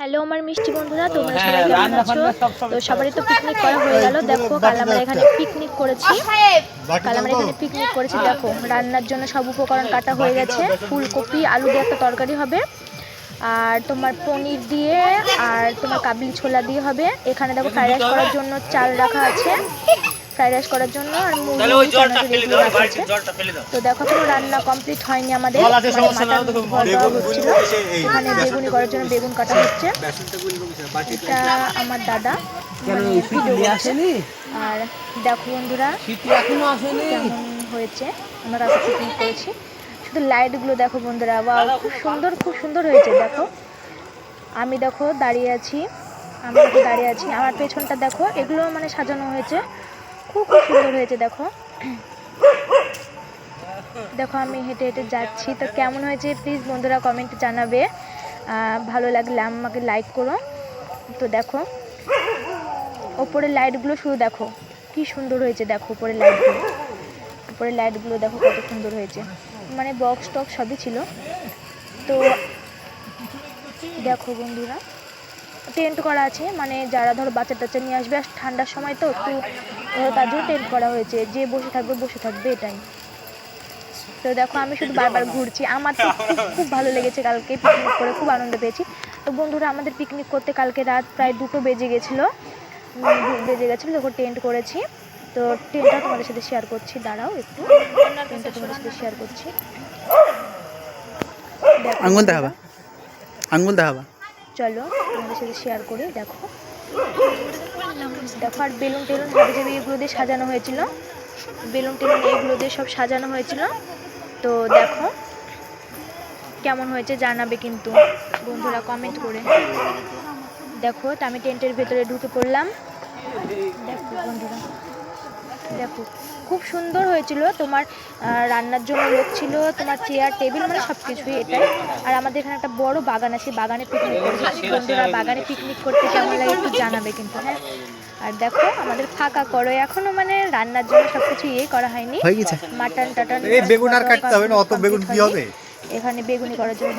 Hello আমার মিষ্টি বন্ধুরা, তোমরা সবাই কেমন আছো? তো সবারই তো পিকনিক করা হয়ে গেল। দেখো কাল আমরা এখানে পিকনিক করেছি। দেখো রান্নার জন্য সব উপকরণ কাটা হয়ে গেছে। ফুলকপি আলু দিয়ে একটা তরকারি হবে, আর তোমার পনির দিয়ে, আর তোমার কাবলি ছোলা দিয়ে হবে। এখানে দেখো ফ্রাইড রাইস করার জন্য চাল রাখা আছে, ফ্রাইড রাইস করার জন্য, আর মুরগি রাখা আছে। তো দেখো কোনো রান্না কমপ্লিট হয়নি আমাদের, মাটন হচ্ছিল। এখানে বেগুনি করার জন্য বেগুন কাটা হচ্ছে। এটা আমার দাদা ভিডিও করছে। আর দেখো বন্ধুরা কেমন হয়েছে, আমরা কাছে পিকনিক করেছি। শুধু লাইটগুলো দেখো বন্ধুরা, ওয়াও খুব সুন্দর হয়েছে। দেখো আমি দেখো দাঁড়িয়ে আছি, আমার পেছনটা দেখো, এগুলো মানে সাজানো হয়েছে, খুব সুন্দর হয়েছে। দেখো দেখো আমি হেঁটে হেঁটে যাচ্ছি। তো কেমন হয়েছে প্লিজ বন্ধুরা কমেন্টে জানাবে। ভালো লাগলে আমাকে লাইক করো। তো দেখো ওপরের লাইটগুলো শুধু দেখো কি সুন্দর হয়েছে। দেখো উপরের লাইটগুলো দেখো কত সুন্দর হয়েছে, মানে বক্স টক্স সবই ছিল। তো দেখো বন্ধুরা টেন্ট করা আছে, মানে যারা ধরো বাচ্চা টাচ্চা নিয়ে আসবে, আর ঠান্ডার সময় তো একটু তার জন্য টেন্ট করা হয়েছে, যে বসে থাকবে এটাই। তো দেখো আমি শুধু বারবার ঘুরছি, আমার তো খুব ভালো লেগেছে। কালকে পিকনিক করে খুব আনন্দ পেয়েছি। তো বন্ধুরা আমাদের পিকনিক করতে কালকে রাত প্রায় 2টো বেজে গেছিলো, যখন টেন্ট করেছি। তো টেন্টটা তোমাদের সাথে শেয়ার করছি, দাঁড়াও একটু, টেন্টটা তোমাদের সাথে শেয়ার করছি। আঙ্গুল দেখাবা, চলো তোমাদের সাথে শেয়ার করি। দেখো আর বেলুন টেলুন হাবি এগুলো দিয়ে সাজানো হয়েছিল, এগুলো দিয়ে সব সাজানো হয়েছিল। তো দেখো কেমন হয়েছে জানাবে কিন্তু বন্ধুরা কমেন্ট করে। দেখো তো আমি টেন্টের ভেতরে ঢুকে পড়লাম। দেখো বন্ধুরা, দেখো খুব সুন্দর হয়েছিল। তোমার রান্নার জন্য লোক ছিল, তোমার চেয়ার টেবিল মানে সব কিছুই এটাই। আর আমাদের এখানে একটা বড় বাগান আছে, বাগানে পিকনিক করেছি বন্ধুরা। বাগানে পিকনিক করতে কেমন লাগে একটু জানাবে কিন্তু, হ্যাঁ। আর দেখো আমাদের ফাঁকা করো এখনো, মানে রান্নার জন্য সবকিছু করা হয়নি। মাটন টাটন বেগুন আর কাটতে হবে না, অত বেগুন কি হবে এখানে বেগুনি করার জন্য